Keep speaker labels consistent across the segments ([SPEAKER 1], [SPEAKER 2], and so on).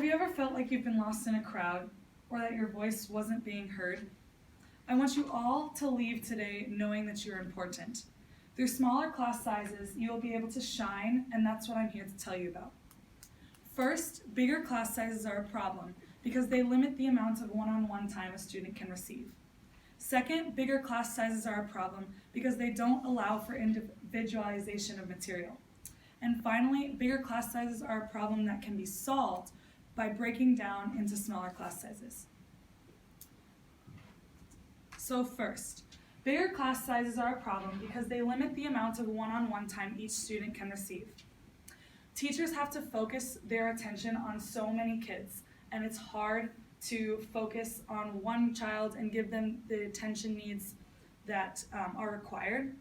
[SPEAKER 1] you ever felt like you've been lost in a crowd or that your voice wasn't being heard? I want you all to leave today knowing that you're important. Through smaller class sizes, you will be able to shine, and that's what I'm here to tell you about. First, bigger class sizes are a problem because they limit the amount of one-on-one time a student can receive. Second, bigger class sizes are a problem because they don't allow for individualization of material. And finally, bigger class sizes are a problem that can be solved by breaking down into smaller class sizes. So first, bigger class sizes are a problem because they limit the amount of one-on-one time each student can receive. Teachers have to focus their attention on so many kids, and it's hard to focus on one child and give them the attention needs that are required.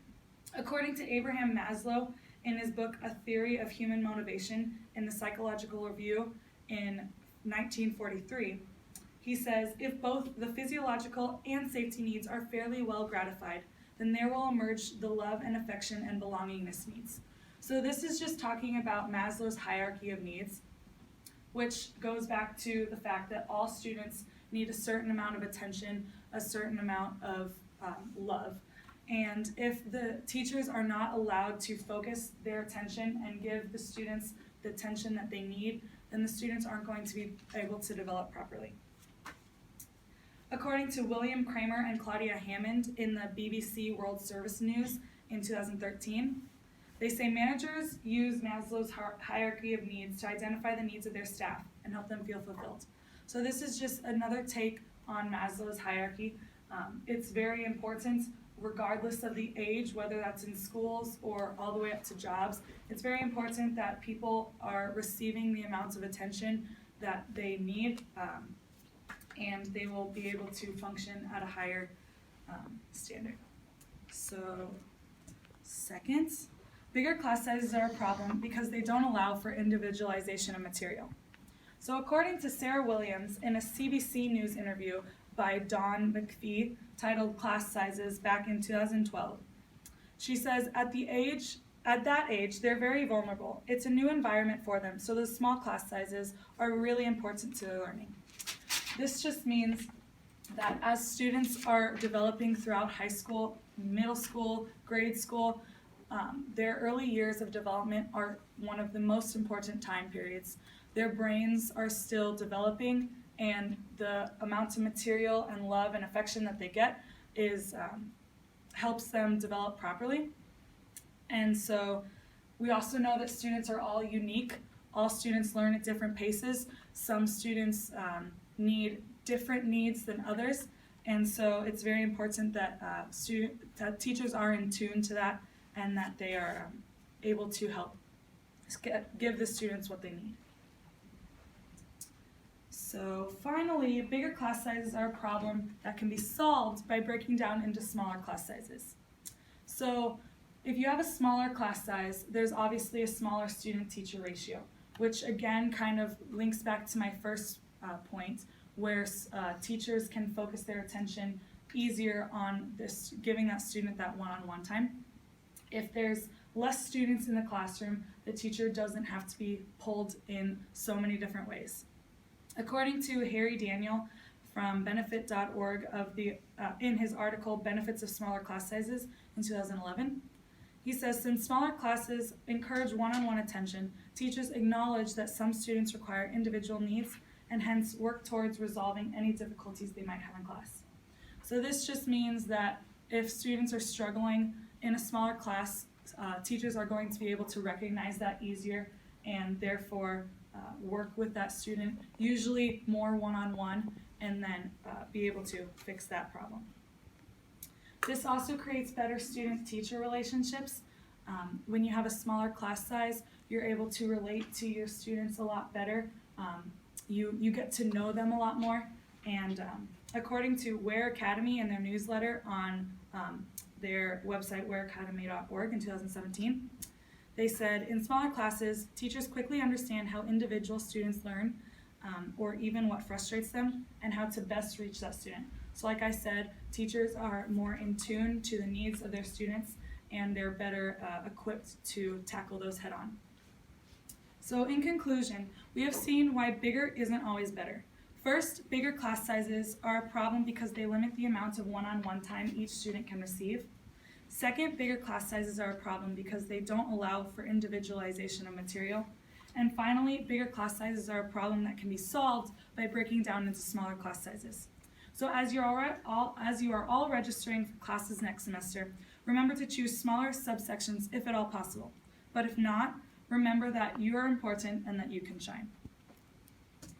[SPEAKER 1] According to Abraham Maslow, in his book A Theory of Human Motivation in the Psychological Review in 1943, he says, if both the physiological and safety needs are fairly well gratified, then there will emerge the love and affection and belongingness needs. So this is just talking about Maslow's hierarchy of needs, which goes back to the fact that all students need a certain amount of attention, a certain amount of love. And if the teachers are not allowed to focus their attention and give the students the attention that they need, then the students aren't going to be able to develop properly. According to William Kramer and Claudia Hammond in the BBC World Service News in 2013, they say managers use Maslow's hierarchy of needs to identify the needs of their staff and help them feel fulfilled. So this is just another take on Maslow's hierarchy. It's very important regardless of the age, whether that's in schools or all the way up to jobs. It's very important that people are receiving the amounts of attention that they need, and they will be able to function at a higher standard. So, second, bigger class sizes are a problem because they don't allow for individualization of material. So according to Sarah Williams in a CBC News interview by Dawn McPhee titled Class Sizes back in 2012, she says, at that age, they're very vulnerable. It's a new environment for them, so those small class sizes are really important to their learning. This just means that as students are developing throughout high school, middle school, grade school, their early years of development are one of the most important time periods. Their brains are still developing, and the amount of material and love and affection that they get is helps them develop properly. And so we also know that students are all unique. All students learn at different paces. Some students need different needs than others, and so it's very important that that teachers are in tune to that and that they are able to help give the students what they need. So finally, bigger class sizes are a problem that can be solved by breaking down into smaller class sizes. So if you have a smaller class size, there's obviously a smaller student-teacher ratio, which again kind of links back to my first point, where teachers can focus their attention easier on this, giving that student that one-on-one time. If there's less students in the classroom, the teacher doesn't have to be pulled in so many different ways. According to Harry Daniel from benefit.org in his article Benefits of Smaller Class Sizes in 2011, he says, since smaller classes encourage one-on-one attention, teachers acknowledge that some students require individual needs and hence work towards resolving any difficulties they might have in class. So this just means that if students are struggling in a smaller class, teachers are going to be able to recognize that easier and therefore work with that student, usually more one-on-one, and then be able to fix that problem. This also creates better student-teacher relationships. When you have a smaller class size, you're able to relate to your students a lot better. You get to know them a lot more, and according to Ware Academy in their newsletter on their website wareacademy.org in 2017, they said, in smaller classes, teachers quickly understand how individual students learn, or even what frustrates them, and how to best reach that student. So like I said, teachers are more in tune to the needs of their students, and they're better equipped to tackle those head on. So in conclusion, we have seen why bigger isn't always better. First, bigger class sizes are a problem because they limit the amount of one-on-one time each student can receive. Second, bigger class sizes are a problem because they don't allow for individualization of material. And finally, bigger class sizes are a problem that can be solved by breaking down into smaller class sizes. So as you are all registering for classes next semester, remember to choose smaller subsections if at all possible. But if not, remember that you are important and that you can shine.